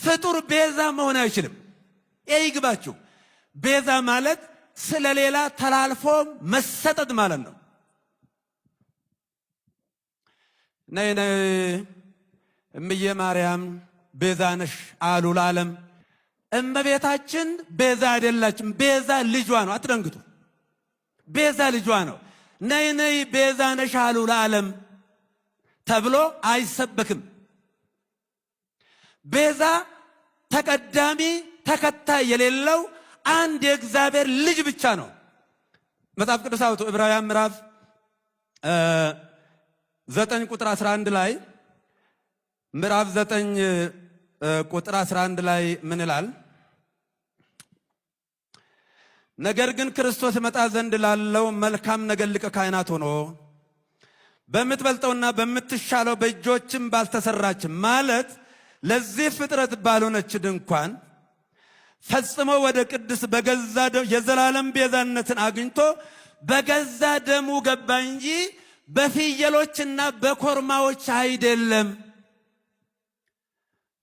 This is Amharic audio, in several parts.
ፍጡር ቤዛ መሆን አይችልም። ይግባችሁ። ቤዛ ማለት ስለሌላ ተላልፎ መሰጠት ማለት ነው። ነይ እምዬ ማርያም ቤዛ ነሽ አሉ ለዓለም። እመቤታችን ቤዛ አይደላችም። ቤዛ ልጇ ነው። አትደንግጡ። ቤዛ ልጇ ነው። ነይ ቤዛ ነሽ አሉ ለዓለም ተብሎ አይሰበክም። ቤዛ ተቀዳሚ ተከታይ የሌለው አንድ የእግዚአብሔር ልጅ ብቻ ነው። መጽሐፍ ቅዱስ አውጡ ዕብራውያን ምዕራፍ 9 ቁጥር 11 ላይ ምዕራፍ 9 ቁጥር 11 ላይ ምን ይላል? ነገር ግን ክርስቶስ መጣ ዘንድ ላለው መልካም ነገር ሊቀ ካህናት ሆኖ በምትበልጠውና በምትሻለው በእጆችም ባልተሰራች ማለት ለዚህ ፍጥረት ባልሆነች ድንኳን ፈጽሞ ወደ ቅድስ በገዛ ደሙ የዘላለም ቤዛነትን አግኝቶ በገዛ ደሙ ገባ እንጂ በፍየሎችና በኮርማዎች አይደለም።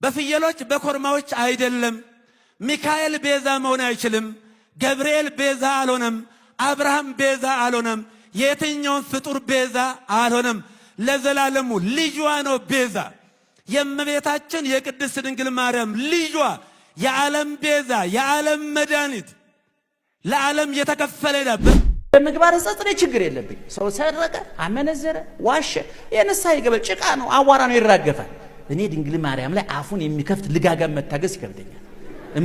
በፍየሎች በኮርማዎች አይደለም። ሚካኤል ቤዛ መሆን አይችልም። ገብርኤል ቤዛ አልሆነም። አብርሃም ቤዛ አልሆነም። የትኛውን ፍጡር ቤዛ አልሆነም። ለዘላለሙ ልጇ ነው ቤዛ። የእመቤታችን የቅድስት ድንግል ማርያም ልጇ የዓለም ቤዛ፣ የዓለም መድኃኒት፣ ለዓለም የተከፈለ ነበር። በምግባር ጸጥሬ ችግር የለብኝ። ሰው ሰረቀ፣ አመነዘረ፣ ዋሸ፣ የነሳ ይገበል ጭቃ ነው፣ አዋራ ነው፣ ይራገፋል። እኔ ድንግል ማርያም ላይ አፉን የሚከፍት ልጋጋም መታገስ ይከብደኛል።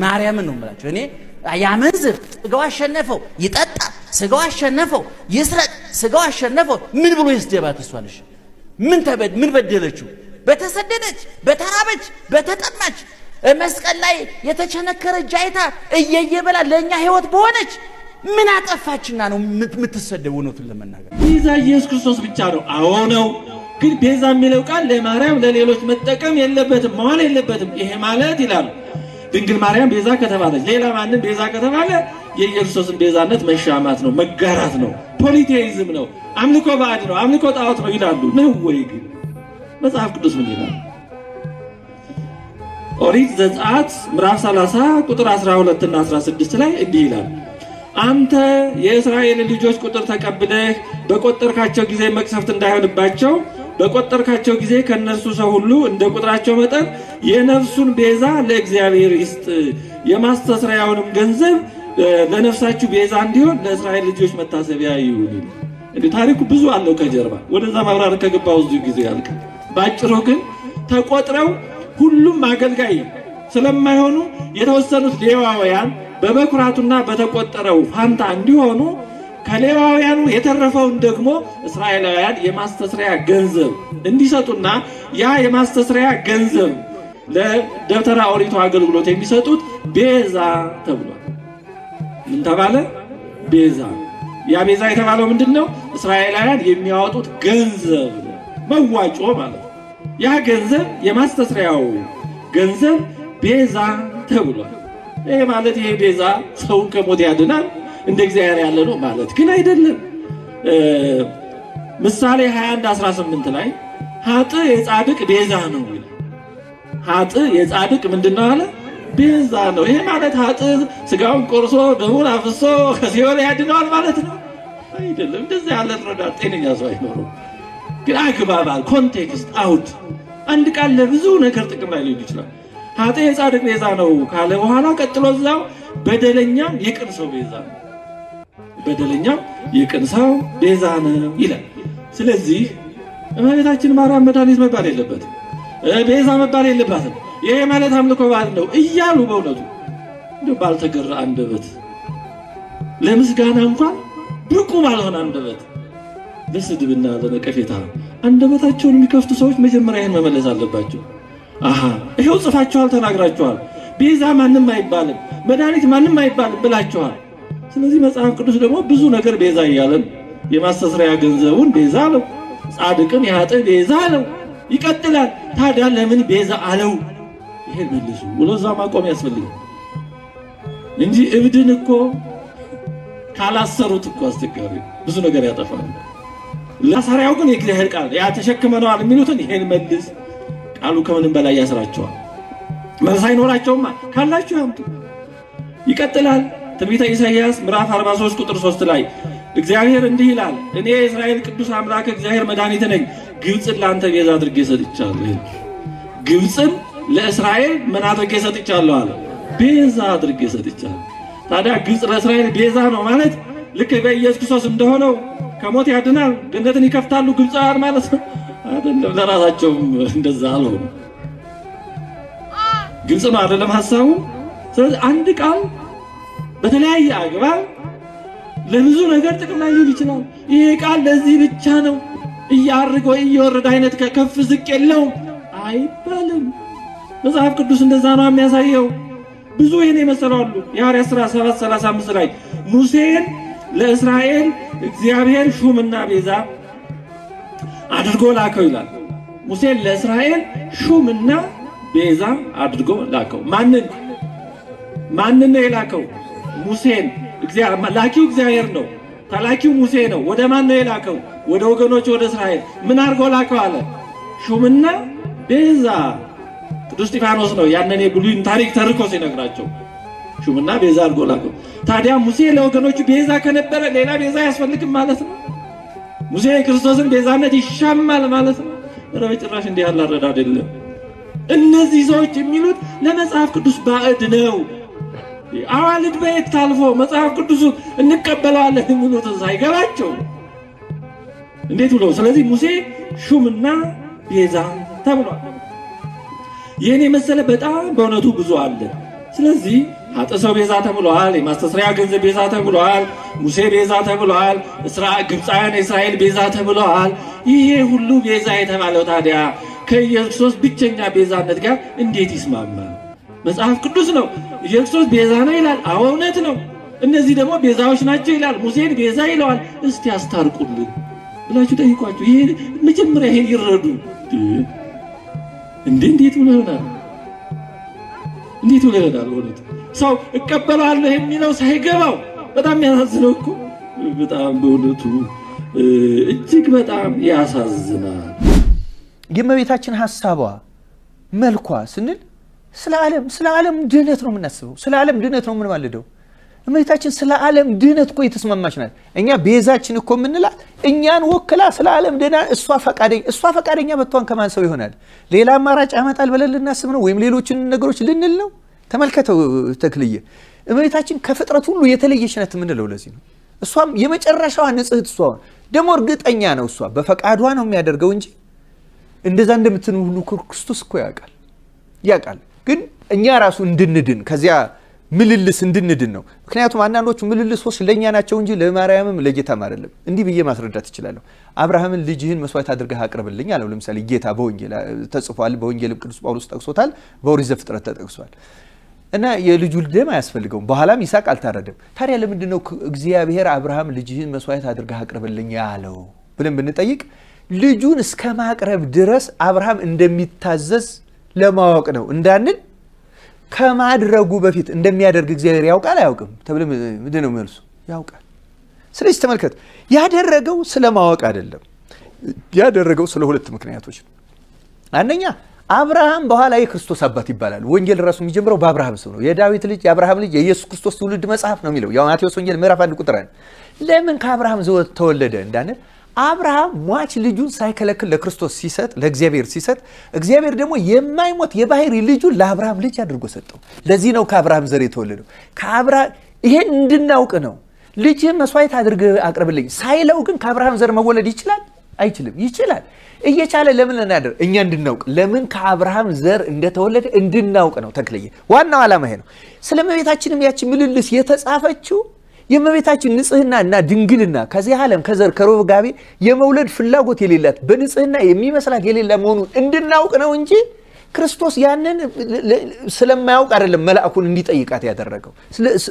ማርያምን ነው የምላቸው። እኔ ያመንዝር፣ ስጋው አሸነፈው፣ ይጠጣ፣ ስጋው አሸነፈው፣ ይስረቅ፣ ስጋው አሸነፈው። ምን ብሎ ይስደባት? እሷንሽ ምን በደለችው? በተሰደደች፣ በተራበች፣ በተጠማች መስቀል ላይ የተቸነከረ ጃይታ እየየበላ ለኛ ህይወት በሆነች ምን አጠፋችና ነው የምትሰደው? እውነቱን ለመናገር ቤዛ ኢየሱስ ክርስቶስ ብቻ ነው። አዎ ነው። ግን ቤዛ የሚለው ቃል ለማርያም ለሌሎች መጠቀም የለበትም፣ መዋል የለበትም። ይሄ ማለት ይላሉ ድንግል ማርያም ቤዛ ከተባለች ሌላ ማንም ቤዛ ከተባለ የኢየሱስን ቤዛነት መሻማት ነው፣ መጋራት ነው፣ ፖሊቴይዝም ነው፣ አምልኮ ባዕድ ነው፣ አምልኮ ጣዖት ነው ይላሉ። ነው ወይ? ግን መጽሐፍ ቅዱስ ምን ይላል? ኦሪት ዘጸአት ምዕራፍ 30 ቁጥር 12 እና 16 ላይ እንዲህ ይላል፣ አንተ የእስራኤል ልጆች ቁጥር ተቀብለህ በቆጠርካቸው ጊዜ መቅሰፍት እንዳይሆንባቸው በቆጠርካቸው ጊዜ ከነሱ ሰው ሁሉ እንደ ቁጥራቸው መጠን የነፍሱን ቤዛ ለእግዚአብሔር ይስጥ፣ የማስተስሪያውንም ገንዘብ ለነፍሳችሁ ቤዛ እንዲሆን ለእስራኤል ልጆች መታሰቢያ ይሁን። እንዴ ታሪኩ ብዙ አለው ከጀርባ። ወደዛ ማብራር ከገባው ብዙ ጊዜ ያልቅ። ባጭሩ ግን ተቆጥረው ሁሉም አገልጋይ ስለማይሆኑ የተወሰኑት ሌዋውያን በበኩራቱና በተቆጠረው ፋንታ እንዲሆኑ ከሌዋውያኑ የተረፈውን ደግሞ እስራኤላውያን የማስተስሪያ ገንዘብ እንዲሰጡና ያ የማስተስሪያ ገንዘብ ለደብተራ ኦሪቱ አገልግሎት የሚሰጡት ቤዛ ተብሏል። ምን ተባለ? ቤዛ። ያ ቤዛ የተባለው ምንድነው? እስራኤላውያን የሚያወጡት ገንዘብ መዋጮ ማለት ነው። ያ ገንዘብ የማስተስሪያው ገንዘብ ቤዛ ተብሏል። ይሄ ማለት ይሄ ቤዛ ሰውን ከሞት ያድናል እንደ እግዚአብሔር ያለ ነው ማለት ግን አይደለም። ምሳሌ 21:18 ላይ ሀጥ የጻድቅ ቤዛ ነው ይላል። ሀጥ የጻድቅ ምንድነው አለ? ቤዛ ነው። ይሄ ማለት ሀጥ ስጋውን ቆርሶ ደሙን አፍሶ ከሲኦል ያድነዋል ማለት ነው አይደለም። እንደዚህ ያለ ረዳት ጤነኛ ሰው አይኖርም። ግን አግባባል፣ ኮንቴክስት፣ አውድ አንድ ቃል ለብዙ ነገር ጥቅም ላይ ሊውል ይችላል። ሀጥ የጻድቅ ቤዛ ነው ካለ በኋላ ቀጥሎ እዛው በደለኛም የቅን ሰው ቤዛ ነው፣ በደለኛም የቅን ሰው ቤዛ ነው ይላል። ስለዚህ እመቤታችን ማርያም መድኃኒት መባል የለበትም፣ ቤዛ መባል የለባትም። ይሄ ማለት አምልኮ ባል ነው እያሉ በእውነቱ እንደው ባልተገራ አንደበት ለምስጋና እንኳን ብቁ ባልሆነ አንደበት ለስድብና ለነቀፌታ አንደበታቸውን የሚከፍቱ ሰዎች መጀመሪያ ይሄን መመለስ አለባቸው። አሃ ይሄው ጽፋችኋል፣ ተናግራችኋል፣ ቤዛ ማንም አይባልም፣ መድኃኒት ማንም አይባልም ብላችኋል። ስለዚህ መጽሐፍ ቅዱስ ደግሞ ብዙ ነገር ቤዛ እያለን የማስተስሪያ ገንዘቡን ቤዛ አለው፣ ጻድቅን የሀጥ ቤዛ አለው፣ ይቀጥላል። ታዲያ ለምን ቤዛ አለው? ይሄን መልሱ ብሎ እዛ ማቆም ያስፈልጋል እንጂ እብድን እኮ ካላሰሩት እኮ አስቸጋሪ ብዙ ነገር ያጠፋል። ለማሰሪያው ግን የእግዚአብሔር ቃል ያ ተሸክመነዋል የሚሉትን ይሄን መልስ ቃሉ ከምንም በላይ ያስራቸዋል። መልስ አይኖራቸውም ካላችሁ ያምጡ። ይቀጥላል። ትንቢተ ኢሳይያስ ምዕራፍ 43 ቁጥር 3 ላይ እግዚአብሔር እንዲህ ይላል፣ እኔ የእስራኤል ቅዱስ አምላክ እግዚአብሔር መድኃኒት ነኝ፣ ግብፅን ለአንተ ቤዛ አድርጌ ሰጥቻለሁ። ግብፅን ለእስራኤል ምን አድርጌ ሰጥቻለሁ አለ? ቤዛ አድርጌ ሰጥቻለሁ። ታዲያ ግብፅ ለእስራኤል ቤዛ ነው ማለት ልክ በኢየሱስ ክርስቶስ እንደሆነው ከሞት ያድናል፣ ገነትን ይከፍታሉ ግብፃውያን ማለት ነው አይደለም። ለራሳቸውም እንደዛ አልሆኑ። ግልጽ ነው አይደለም ሐሳቡ። ስለዚህ አንድ ቃል በተለያየ አግባብ ለብዙ ነገር ጥቅም ላይ ሊውል ይችላል። ይሄ ቃል ለዚህ ብቻ ነው እያርግ ወይ እየወረደ አይነት ከፍ ዝቅ የለውም አይባልም። መጽሐፍ ቅዱስ እንደዛ ነው የሚያሳየው። ብዙ ይሄን የመሰላሉ። የሐዋርያት ሥራ 7:35 ላይ ሙሴን ለእስራኤል እግዚአብሔር ሹምና ቤዛ አድርጎ ላከው ይላል። ሙሴን ለእስራኤል ሹምና ቤዛ አድርጎ ላከው። ማንን ነው የላከው? ሙሴን። ላኪው እግዚአብሔር ነው፣ ተላኪው ሙሴ ነው። ወደ ማን ነው የላከው? ወደ ወገኖች፣ ወደ እስራኤል። ምን አድርጎ ላከው አለ? ሹምና ቤዛ። ቅዱስ እስጢፋኖስ ነው ያንን የብሉይን ታሪክ ተርኮ ሲነግራቸው ሹምና ቤዛ አድርጎ ላከው። ታዲያ ሙሴ ለወገኖቹ ቤዛ ከነበረ ሌላ ቤዛ አያስፈልግም ማለት ነው? ሙሴ የክርስቶስን ቤዛነት ይሻማል ማለት ነው? በጭራሽ እንዲህ ያለ አረዳድ የለም። እነዚህ ሰዎች የሚሉት ለመጽሐፍ ቅዱስ ባዕድ ነው። አዋልድ በየት ታልፎ መጽሐፍ ቅዱሱ እንቀበለዋለን የሚሉት ሳይገባቸው እንዴት ብሎ። ስለዚህ ሙሴ ሹምና ቤዛ ተብሏል። ይህን የመሰለ በጣም በእውነቱ ብዙ አለ። ስለዚህ ኃጥእ ሰው ቤዛ ተብሏል። የማስተስሪያ ገንዘብ ቤዛ ተብሏል። ሙሴ ቤዛ ተብሏል። ግብፃውያን የእስራኤል ቤዛ ተብለዋል። ይሄ ሁሉ ቤዛ የተባለው ታዲያ ከኢየሱስ ክርስቶስ ብቸኛ ቤዛነት ጋር እንዴት ይስማማል? መጽሐፍ ቅዱስ ነው ኢየሱስ ክርስቶስ ቤዛ ነው ይላል። አዎ እውነት ነው። እነዚህ ደግሞ ቤዛዎች ናቸው ይላል። ሙሴን ቤዛ ይለዋል። እስቲ ያስታርቁልን ብላችሁ ጠይቋቸው። ይሄ መጀመሪያ ይሄን ይረዱ። እንዴት ብሎ ይሆናል? እንዴት ብሎ ይሆናል? እውነት ሰው እቀበላለሁ የሚለው ሳይገባው በጣም ያሳዝነው እኮ በጣም በእውነቱ እጅግ በጣም ያሳዝናል። የእመቤታችን ሐሳቧ መልኳ ስንል ስለ ዓለም ድህነት ነው የምናስበው። ስለ ዓለም ድህነት ነው የምንማልደው። እመቤታችን ስለ ዓለም ድህነት እኮ የተስማማች ናት። እኛ ቤዛችን እኮ የምንላት እኛን ወክላ ስለ ዓለም ድህነት እሷ ፈቃደኛ በቷን ከማን ሰው ይሆናል? ሌላ አማራጭ ያመጣል ብለን ልናስብ ነው? ወይም ሌሎችን ነገሮች ልንል ነው? ተመልከተው ተክልዬ፣ እመቤታችን ከፍጥረት ሁሉ የተለየች ናት የምንለው ለዚህ ነው። እሷም የመጨረሻዋ ንጽሕት እሷ ደግሞ እርግጠኛ ነው እሷ በፈቃዷ ነው የሚያደርገው እንጂ እንደዛ እንደምትኑ ሁሉ ክርስቶስ እኮ ያውቃል። ግን እኛ ራሱ እንድንድን ከዚያ ምልልስ እንድንድን ነው። ምክንያቱም አንዳንዶቹ ምልልሶች ለእኛ ናቸው እንጂ ለማርያምም ለጌታም አይደለም። እንዲህ ብዬ ማስረዳት እችላለሁ። አብርሃምን ልጅህን መስዋዕት አድርገህ አቅርብልኝ አለው። ለምሳሌ ጌታ በወንጌል ተጽፏል። በወንጌልም ቅዱስ ጳውሎስ ጠቅሶታል። በኦሪት ዘፍጥረት ተጠቅሷል። እና የልጁ ደም አያስፈልገውም። በኋላም ይስሐቅ አልታረደም። ታዲያ ለምንድን ነው እግዚአብሔር አብርሃም ልጅህን መስዋዕት አድርገህ አቅርብልኝ ያለው ብለን ብንጠይቅ ልጁን እስከ ማቅረብ ድረስ አብርሃም እንደሚታዘዝ ለማወቅ ነው እንዳንል ከማድረጉ በፊት እንደሚያደርግ እግዚአብሔር ያውቃል አያውቅም ተብለ ምንድን ነው መልሱ? ያውቃል። ስለዚህ ተመልከት፣ ያደረገው ስለማወቅ አይደለም። ያደረገው ስለ ሁለት ምክንያቶች ነው። አንደኛ አብርሃም በኋላ የክርስቶስ አባት ይባላል። ወንጌል ራሱ የሚጀምረው በአብርሃም ስም ነው። የዳዊት ልጅ የአብርሃም ልጅ የኢየሱስ ክርስቶስ ትውልድ መጽሐፍ ነው የሚለው ያው ማቴዎስ ወንጌል ምዕራፍ 1 ቁጥር 1። ለምን ከአብርሃም ዘወት ተወለደ እንዳንል አብርሃም ሟች ልጁን ሳይከለክል ለክርስቶስ ሲሰጥ ለእግዚአብሔር ሲሰጥ እግዚአብሔር ደግሞ የማይሞት የባህሪ ልጁን ለአብርሃም ልጅ አድርጎ ሰጠው። ለዚህ ነው ከአብርሃም ዘር የተወለደው። ከአብርሃም ይሄን እንድናውቅ ነው። ልጅህን መስዋዕት አድርገህ አቅርብልኝ ሳይለው ግን ከአብርሃም ዘር መወለድ ይችላል አይችልም? ይችላል። እየቻለ ለምን እናደር? እኛ እንድናውቅ ለምን ከአብርሃም ዘር እንደተወለደ እንድናውቅ ነው። ተክልዬ ዋናው ዓላማ ይሄ ነው። ስለ እመቤታችንም ያቺ ምልልስ የተጻፈችው የእመቤታችን ንጽህና እና ድንግልና ከዚህ ዓለም ከዘር ከሩጋቤ የመውለድ ፍላጎት የሌላት በንጽህና የሚመስላት የሌላ መሆኑን እንድናውቅ ነው እንጂ ክርስቶስ ያንን ስለማያውቅ አይደለም መልአኩን እንዲጠይቃት ያደረገው።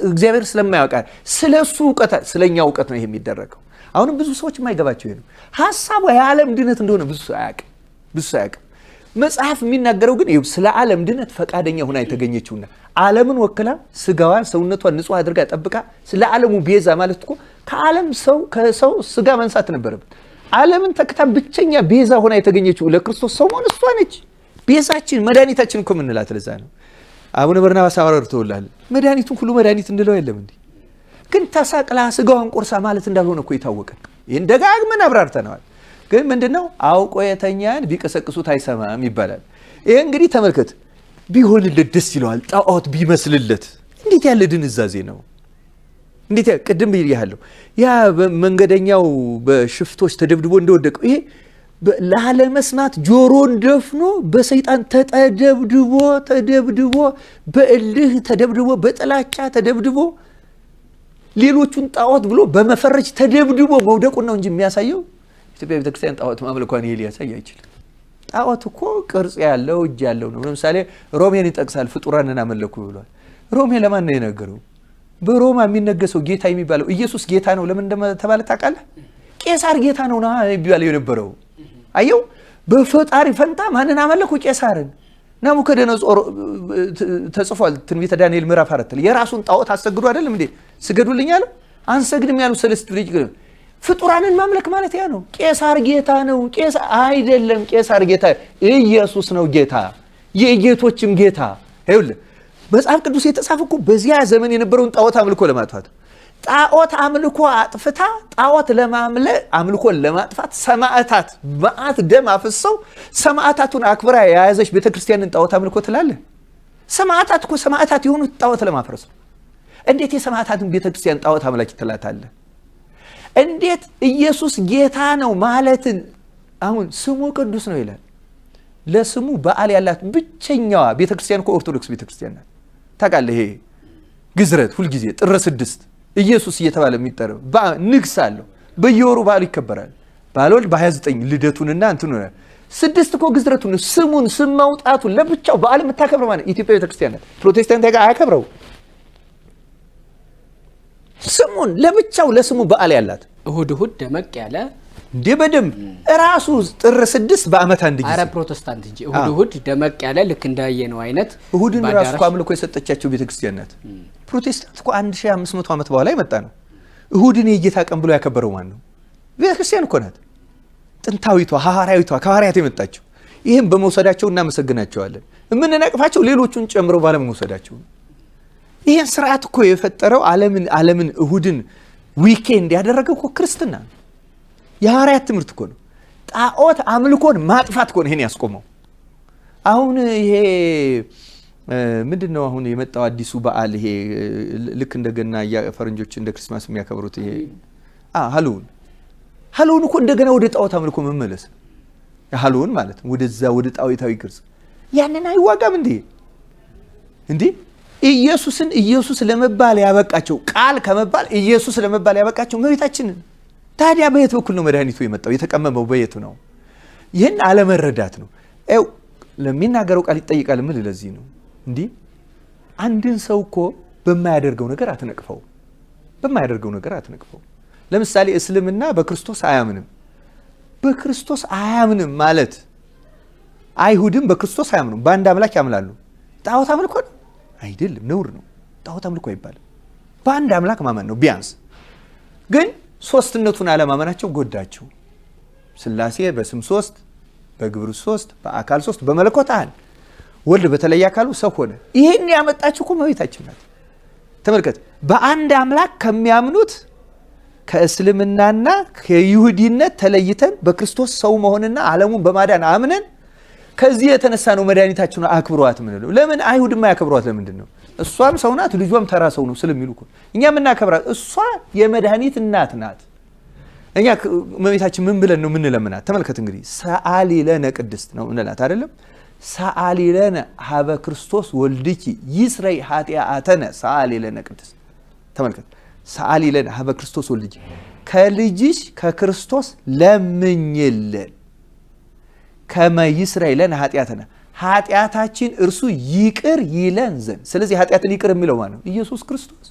እግዚአብሔር ስለማያውቅ ስለሱ እውቀት ስለኛ እውቀት ነው ይሄ የሚደረገው። አሁንም ብዙ ሰዎች የማይገባቸው ይሄ ነው። ሐሳቡ የዓለም ድነት እንደሆነ ብዙ አያውቅም። መጽሐፍ የሚናገረው ግን ስለ ዓለም ድነት ፈቃደኛ ሆና የተገኘችውና ዓለምን ወክላ ስጋዋን ሰውነቷን ንጹህ አድርጋ ጠብቃ ስለ ዓለሙ ቤዛ ማለት እኮ ከዓለም ከሰው ስጋ መንሳት ነበረበት። ዓለምን ተክታ ብቸኛ ቤዛ ሆና የተገኘችው ለክርስቶስ ሰው መሆን እሷ ነች። ቤዛችን መድኃኒታችን እኮ የምንላት ለዛ ነው። አቡነ በርናባስ አብራርተውልሃል። መድኃኒቱን ሁሉ መድኃኒት እንለው የለም እንዴ? ግን ተሰቅላ ስጋዋን ቆርሳ ማለት እንዳልሆነ እኮ የታወቀ ይህን ደጋግመን አብራርተነዋል። ግን ምንድነው አውቆ የተኛን ቢቀሰቅሱት አይሰማም ይባላል። ይሄ እንግዲህ ተመልከት፣ ቢሆንለት ደስ ይለዋል ጣዖት ቢመስልለት። እንዴት ያለ ድንዛዜ ነው! እንዴት ቅድም ብያለሁ፣ ያ መንገደኛው በሽፍቶች ተደብድቦ እንደወደቀው ይሄ ላለመስማት ጆሮን ደፍኖ በሰይጣን ተደብድቦ በእልህ ተደብድቦ በጥላቻ ተደብድቦ ሌሎቹን ጣዖት ብሎ በመፈረጅ ተደብድቦ መውደቁን ነው እንጂ የሚያሳየው ኢትዮጵያ ቤተክርስቲያን ጣዖት ማምለኳን ይሄ ሊያሳይ አይችልም። ጣዖት እኮ ቅርጽ ያለው እጅ ያለው ነው። ለምሳሌ ሮሜን ይጠቅሳል፣ ፍጡራንን አመለኩ ብሏል። ሮሜ ለማን ነው የነገረው? በሮማ የሚነገሰው ጌታ የሚባለው ኢየሱስ ጌታ ነው። ለምን እንደተባለ ታውቃለህ? ቄሳር ጌታ ነው ና የሚባለው የነበረው። አየው፣ በፈጣሪ ፈንታ ማንን አመለኩ? ቄሳርን። ናቡከደነጾር ተጽፏል ትንቢተ ዳንኤል ምዕራፍ 4 ላይ የራሱን ጣዖት አሰግዱ አይደለም እንዴ? ስገዱልኝ አለ። አንሰግድም ያሉ ሰለስቱ ልጅ ፍጡራንን ማምለክ ማለት ያ ነው። ቄሳር ጌታ ነው። ቄሳር አይደለም፣ ቄሳር ጌታ ኢየሱስ ነው ጌታ፣ የጌቶችም ጌታ። ይኸውልህ መጽሐፍ ቅዱስ የተጻፈው እኮ በዚያ ዘመን የነበረውን ጣዖት አምልኮ ለማጥፋት ጣዖት አምልኮ አጥፍታ ጣዖት አምልኮን ለማጥፋት ሰማዕታት መዓት ደም አፍሰው ሰማዕታቱን አክብራ የያዘች ቤተክርስቲያንን ጣዖት አምልኮ ትላለህ? ሰማዕታት እኮ ሰማዕታት የሆኑት ጣዖት ለማፍረስ ነው። እንዴት የሰማዕታትን ቤተክርስቲያን ጣዖት አምላኪ ትላታለህ? እንዴት ኢየሱስ ጌታ ነው ማለትን አሁን ስሙ ቅዱስ ነው ይላል። ለስሙ በዓል ያላት ብቸኛዋ ቤተክርስቲያን እኮ ኦርቶዶክስ ቤተክርስቲያን ናት። ታውቃለህ? ይሄ ግዝረት ሁልጊዜ ጥር 6 ኢየሱስ እየተባለ የሚጠራው ንግስ አለው። በየወሩ በዓሉ ይከበራል። ባልወልድ በ29 ልደቱንና እንትኑ 6 እኮ ግዝረቱን ስሙን ስም ማውጣቱን ለብቻው በዓል የምታከብረው ማለት ኢትዮጵያ ቤተክርስቲያን ናት። ፕሮቴስታንት ጋር አያከብረው። ስሙን ለብቻው ለስሙ በዓል ያላት እሁድ ደመቅ ያለ እንዴ በደም ራሱ ጥር 6 በአመት አንድ ጊዜ። አረ ፕሮቴስታንት እንጂ እሁድ ደመቅ ያለ ልክ እንዳየነው አይነት እሁድን ራሱ አምልኮ የሰጠቻቸው ቤተክርስቲያን ናት። ፕሮቴስታንት እኮ 1500 ዓመት በኋላ ይመጣ ነው። እሁድን የጌታ ቀን ብሎ ያከበረው ማን ነው? ቤተክርስቲያን እኮ ናት። ጥንታዊቷ ሐዋርያዊቷ ከሐዋርያት የመጣቸው። ይህም በመውሰዳቸው እናመሰግናቸዋለን። የምንነቅፋቸው ሌሎቹን ጨምሮ ባለመውሰዳቸው። ይህን ስርዓት እኮ የፈጠረው ዓለምን እሁድን ዊኬንድ ያደረገው እኮ ክርስትና ነው። የሐዋርያት ትምህርት እኮ ነው። ጣዖት አምልኮን ማጥፋት እኮ ነው ይሄን ያስቆመው። አሁን ይሄ ምንድነው አሁን የመጣው አዲሱ በዓል ይሄ ልክ እንደገና ፈረንጆች እንደ ክርስማስ የሚያከብሩት ይሄ ሃሎዊን እኮ እንደገና ወደ ጣዖት አምልኮ መመለስ ነው። ሃሎዊን ማለት ወደዛ ወደ ጣዖታዊ ቅርጽ ያንን አይዋጋም እንዴ? ኢየሱስን ኢየሱስ ለመባል ያበቃቸው ቃል ከመባል ኢየሱስ ለመባል ያበቃቸው እመቤታችንን። ታዲያ በየት በኩል ነው መድኃኒቱ የመጣው? የተቀመመው በየቱ ነው? ይህን አለመረዳት ነው። ለሚናገረው ቃል ይጠይቃል። ምን ለዚህ ነው እንዲህ አንድን ሰው እኮ በማያደርገው ነገር አትነቅፈው። ለምሳሌ እስልምና በክርስቶስ አያምንም ማለት አይሁድም በክርስቶስ አያምኑም፣ በአንድ አምላክ ያምላሉ። ጣዖት አምልኮ ነው አይደለም፣ ነውር ነው። ጣዖት አምልኮ አይባልም። በአንድ አምላክ ማመን ነው። ቢያንስ ግን ሶስትነቱን አለማመናቸው ጎዳቸው። ሥላሴ በስም 3 በግብር 3 በአካል 3 በመለኮት አንድ፣ ወልድ በተለየ አካሉ ሰው ሆነ። ይሄን ያመጣችው እኮ እመቤታችን ናት። ተመልከት፣ በአንድ አምላክ ከሚያምኑት ከእስልምናና ከይሁዲነት ተለይተን በክርስቶስ ሰው መሆንና ዓለሙን በማዳን አምነን ከዚህ የተነሳ ነው መድኃኒታችንን አክብሯት ምንለው። ለምን አይሁድማ ያከብሯት? ለምንድን ነው? እሷም ሰው ናት፣ ልጇም ተራ ሰው ነው ስለሚሉ እኮ እኛ የምናከብራት። እሷ የመድኃኒት እናት ናት። እኛ እመቤታችን ምን ብለን ነው የምንለምናት? ተመልከት እንግዲህ ሰአሊ ለነ ቅድስት ነው እንላት አይደለም? ሰአሊ ለነ ሀበ ክርስቶስ ወልድኪ ይስረይ ኃጢአተነ ሰአሊ ለነ ቅድስት። ተመልከት፣ ሰአሊ ለነ ሀበ ክርስቶስ ወልድኪ፣ ከልጅሽ ከክርስቶስ ለምኝልን ከመ ይስረይ ለነ ኃጢአተነ፣ ኃጢአታችን እርሱ ይቅር ይለን ዘንድ። ስለዚህ ኃጢአትን ይቅር የሚለው ማለት ነው ኢየሱስ ክርስቶስ።